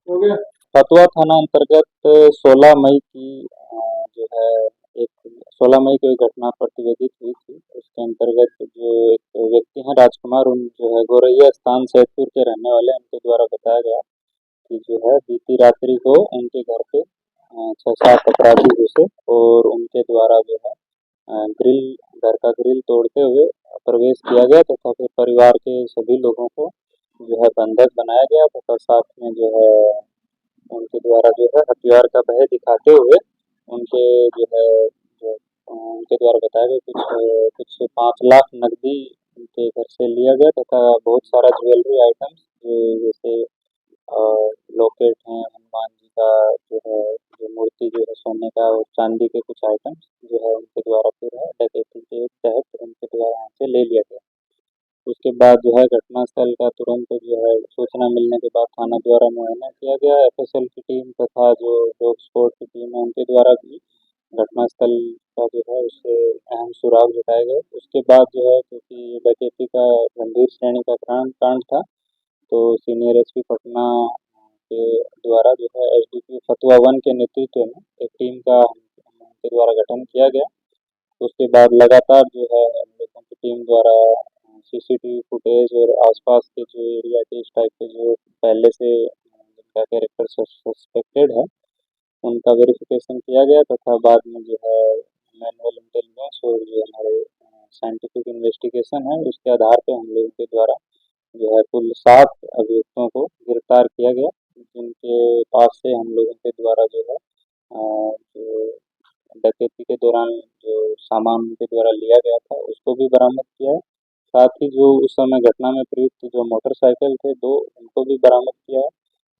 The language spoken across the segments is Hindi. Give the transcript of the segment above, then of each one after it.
फतवा थाना अंतर्गत 16 मई की जो है एक 16 मई को एक घटना प्रतिवेदित हुई थी। उसके अंतर्गत जो एक व्यक्ति हैं राजकुमार, उन जो है गोरैया स्थान सैदपुर के रहने वाले, उनके द्वारा बताया गया कि जो है बीती रात्रि को उनके घर पे 6-7 अपराधी घुसे और उनके द्वारा जो है ग्रिल घर का ग्रिल तोड़ते हुए प्रवेश किया गया तथा फिर परिवार के सभी लोगों को जो है बंधक बनाया गया तथा साथ में जो है उनके द्वारा जो है हथियार का भय दिखाते हुए उनके जो है जो उनके द्वारा बताया गया कुछ 5 लाख नकदी उनके घर से लिया गया तथा बहुत सारा ज्वेलरी आइटम्स जैसे लॉकेट हैं हनुमान जी का, जो है जो मूर्ति जो है सोने का और चांदी के कुछ आइटम्स जो है उनके द्वारा फिर है डकैती के तहत उनके द्वारा यहाँ से ले लिया गया। उसके बाद जो है घटनास्थल का तुरंत जो है सूचना मिलने के बाद थाना द्वारा मुआयना किया गया। एफएसएल की टीम तथा जो डॉग स्क्वाड की टीम है उनके द्वारा भी घटनास्थल का जो है उससे अहम सुराग जुटाए गए। उसके बाद जो है क्योंकि डकैती का गंभीर श्रेणी का कांड था तो सीनियर एसपी पटना के द्वारा जो है एसडीपी फतवा 1 के नेतृत्व में एक टीम का उनके द्वारा गठन किया गया। उसके बाद लगातार जो है हम लोगों की टीम द्वारा सीसीटीवी फुटेज और आसपास के जो एरिया के इस टाइप के जो पहले से जिनका कैरेक्टर सस्पेक्टेड है उनका वेरिफिकेशन किया गया तथा बाद में जो है मैनुअल इंटेलिजेंस और जो हमारे साइंटिफिक इन्वेस्टिगेशन है उसके आधार पर हम लोगों के द्वारा जो है कुल 7 अभियुक्तों को गिरफ्तार किया गया, जिनके पास से हम लोगों के द्वारा जो है जो डकैती के दौरान जो सामान उनके द्वारा लिया गया था उसको भी बरामद किया है। साथ ही जो उस समय घटना में प्रयुक्त जो मोटरसाइकिल थे 2 उनको भी बरामद किया है।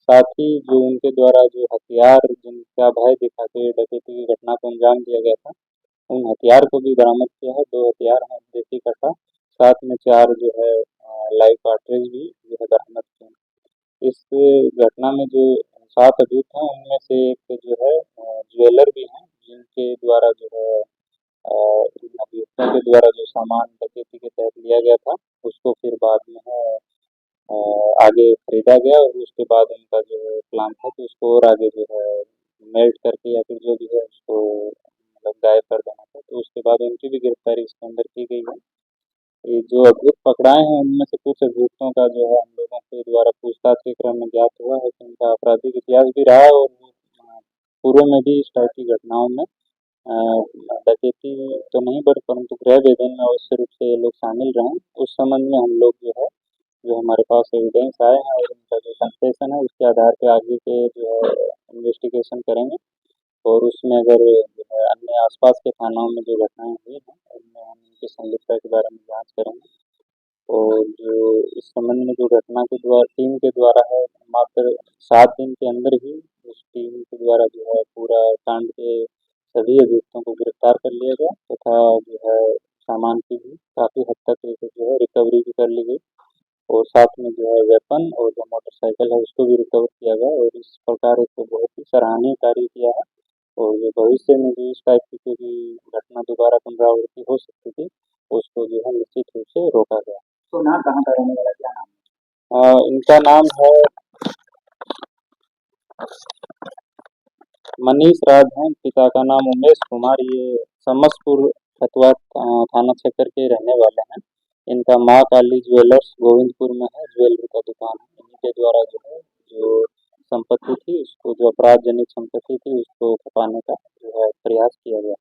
साथ ही जो उनके द्वारा जो हथियार जिनका भय दिखा के डकैती की घटना को अंजाम दिया गया था उन हथियार को भी बरामद किया है। 2 हथियार हैं देसी कट्टा, साथ में 4 जो है लाइव कार्ट्रिज भी जो है बरामद किए हैं। इस घटना में जो 7 अभियुक्त हैं उनमें से एक जो है ज्वेलर भी हैं जिनके द्वारा जो है इन अभियुक्तों के द्वारा जो सामान डकैती के तहत लिया गया था उसको फिर बाद में है आगे खरीदा गया और उसके बाद उनका जो है प्लान था कि उसको और आगे जो है मेल्ट करके या फिर जो भी है उसको मतलब गायब कर देना था, तो उसके बाद उनकी भी गिरफ्तारी इसके अंदर की गई है। ये जो अभियुक्त पकड़ाए हैं उनमें से कुछ अभियुक्तों का जो है हम लोगों के द्वारा पूछताछ के क्रम में ज्ञात हुआ है कि उनका आपराधिक इतिहास भी रहा है और पूर्व में भी इस टाइप की घटनाओं में डकैती तो नहीं परंतु गृह भेदन में अवश्य रूप से ये लोग शामिल रहे। उस संबंध में हम लोग जो है जो हमारे पास एविडेंस आए हैं और उनका जो कन्फेशन है उसके आधार पे आगे के जो है इन्वेस्टिगेशन करेंगे और उसमें अगर जो है अन्य आसपास के थानों में जो घटनाएं हुई हैं उनमें हम उनकी संलिप्तता के बारे में जांच करेंगे और जो इस संबंध में जो घटना के द्वारा टीम के द्वारा है मात्र 7 दिन के अंदर ही उस टीम के द्वारा जो है पूरा कांड के सभी अभियुक्तों को गिरफ्तार कर लिया गया तथा जो है सामान की भी काफ़ी हद तक जो है रिकवरी भी कर ली गई और साथ में जो है वेपन और जो मोटरसाइकिल है उसको भी रिकवर किया गया और इस प्रकार एक बहुत ही सराहनीय कार्य किया है और जो भविष्य में भी इस टाइप की कोई घटना दोबारा पुनरावृत्ति हो सकती थी उसको जो है निश्चित रूप से रोका गया। तो नाम कहाँ का रहने वाला, क्या नाम है? इनका नाम है मनीष राज हैं, पिता का नाम उमेश कुमार, ये समसपुर खतवा थाना क्षेत्र के रहने वाले हैं। इनका माँ काली ज्वेलर्स गोविंदपुर में है, ज्वेलरी का दुकान है। इनके द्वारा जो है जो संपत्ति थी उसको जो अपराध जनित संपत्ति थी उसको छुपाने का जो है प्रयास किया गया।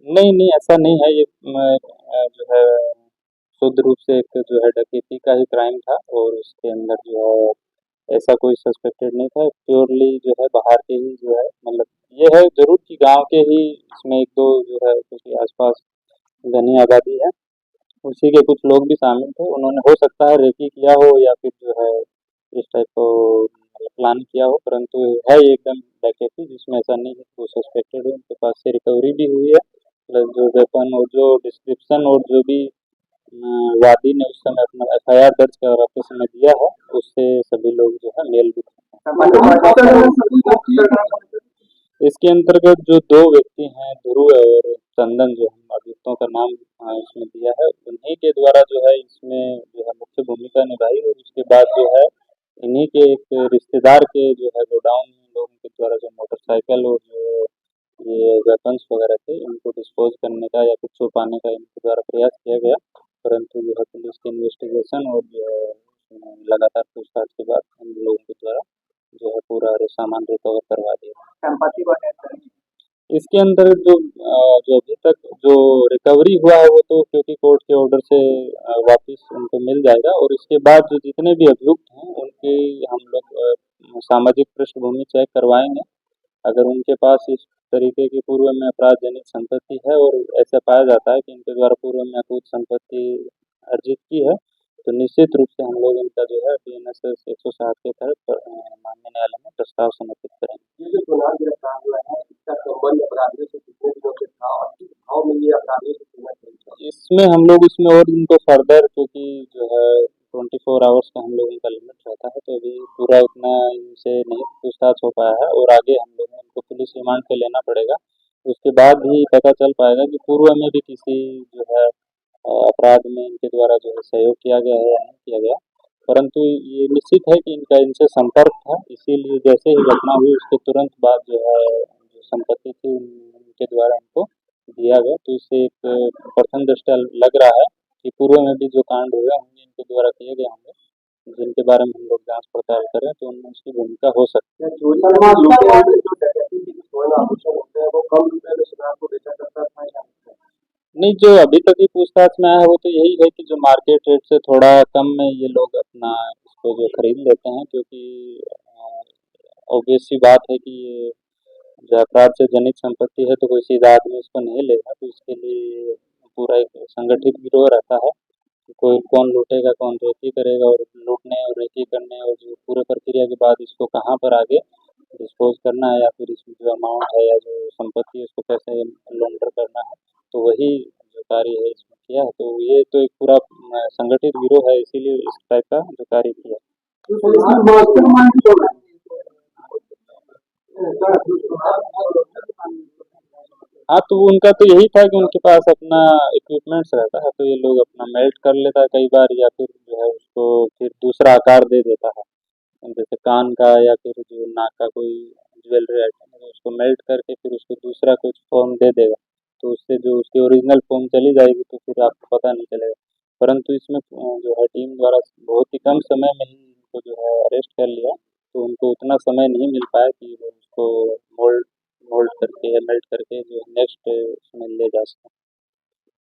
नहीं नहीं ऐसा नहीं है, ये जो है शुद्ध रूप से एक जो है डकैती का ही क्राइम था और उसके अंदर जो है ऐसा कोई सस्पेक्टेड नहीं था। प्योरली जो है बाहर के ही जो है मतलब ये है जरूर कि गांव के ही इसमें 1-2 जो है क्योंकि आसपास घनी आबादी है उसी के कुछ लोग भी शामिल थे। उन्होंने हो सकता है रेकी किया हो या फिर जो है इस टाइप को प्लान किया हो, परंतु है ये एकदम डकैती जिसमें ऐसा नहीं है वो सस्पेक्टेड है। उनके पास से रिकवरी भी हुई है प्लस जो वेपन और जो डिस्क्रिप्शन और जो भी वादी ने उस समय अपना एफआईआर दर्ज कराते समय दिया है उससे सभी लोग जो है मेल भी खाते हैं। इसके अंतर्गत जो 2 व्यक्ति हैं ध्रुव और चंदन जो हम अभी अभियुक्तों का नाम इसमें दिया है। उन्हीं के द्वारा जो है इसमें जो है मुख्य भूमिका निभाई और उसके बाद जो है इन्हीं के एक रिश्तेदार के जो है गोडाउन में लोगों के द्वारा जो मोटरसाइकिल और जो ये वेपन्स वगैरह थे इनको डिस्पोज करने का या फिर छुपाने का इनके द्वारा प्रयास किया गया, परंतु जो है पुलिस की इन्वेस्टिगेशन और जो है लगातार पूछताछ के बाद हम लोगों के द्वारा जो है पूरा सामान रिकवर करवा दिया। संपत्ति वगैरह इसके अंदर जो अभी तक जो रिकवरी हुआ है वो तो क्योंकि कोर्ट के ऑर्डर से वापस उनको मिल जाएगा, और इसके बाद जो जितने भी अभियुक्त हैं उनके हम लोग सामाजिक पृष्ठभूमि चेक करवाएंगे। अगर उनके पास इस तरीके की पूर्व में अपराध जनित संपत्ति है और ऐसा पाया जाता है कि इनके द्वारा पूर्व में अकूत संपत्ति अर्जित की है, तो निश्चित रूप से हम लोग इनका जो है बीएनएसएस 160 के तहत माननीय न्यायालय में प्रस्ताव समर्पित करेंगे। ये जो चुनाव गिरफ्तार हुआ है इसका संबंध अपराधियों से कितने दिनों से था और किस भाव में ये अपराधियों से कितना चाहिए? इसमें हम लोग इसमें और इनको फर्दर, क्योंकि जो है 24 आवर्स का हम लोगों का लिमिट रहता है, तो अभी पूरा उतना इनसे नहीं पूछताछ हो पाया है और आगे हम लोग इनको पुलिस रिमांड पे लेना पड़ेगा। उसके बाद ही पता चल पाएगा कि पूर्व में भी किसी जो है अपराध में इनके द्वारा जो है सहयोग किया गया है या नहीं किया गया, परंतु ये निश्चित है कि इनका इनसे संपर्क था, इसीलिए जैसे ही घटना हुई उसके तुरंत बाद जो है जो संपत्ति थी उनके द्वारा इनको दिया गया। तो इससे एक प्रथम दृष्टया लग रहा है कि पूर्व में भी जो कांड हुए होंगे इनके द्वारा किए गए होंगे, जिनके बारे में हम लोग जांच पड़ताल करें, तो उनमें उसकी भूमिका हो सकती है। नहीं, जो अभी तक की पूछताछ में आया है वो तो यही है कि जो मार्केट रेट से थोड़ा कम में ये लोग अपना इसको जो खरीद लेते हैं, क्योंकि ऑब्वियस सी बात है कि ये जो अपराध से जनित संपत्ति है तो कोई सीधा आदमी इसको नहीं लेगा, तो इसके लिए पूरा एक संगठित गिरोह रहता है कि कोई कौन लूटेगा कौन रेकी करेगा, और लूटने और रेकी करने और जो पूरे प्रक्रिया के बाद इसको कहाँ पर आगे डिस्पोज करना है या फिर इसमें जो अमाउंट है या जो संपत्ति है उसको कैसे लॉन्डर करना है, तो वही जो कार्य है इसमें किया है। तो ये तो एक पूरा संगठित गिरोह है, इसीलिए इस टाइप का जो कार्य किया। हाँ, तो उनका तो यही था कि उनके पास अपना इक्विपमेंट्स रहता है, तो ये लोग अपना मेल्ट कर लेता है कई बार, या फिर जो है उसको फिर दूसरा आकार दे देता है, जैसे कान का या फिर जो नाक का कोई ज्वेलरी आइटम है उसको मेल्ट करके फिर उसको दूसरा कुछ फॉर्म दे देगा, तो उससे जो उसकी ओरिजिनल फॉर्म चली जाएगी तो फिर आपको पता नहीं चलेगा। परंतु इसमें जो है टीम द्वारा बहुत ही कम समय में ही इनको जो है अरेस्ट कर लिया, तो उनको उतना समय नहीं मिल पाया कि वो उसको मोल्ड मोल्ड करके या मेल्ट करके जो नेक्स्ट उसमें ले जा सकें।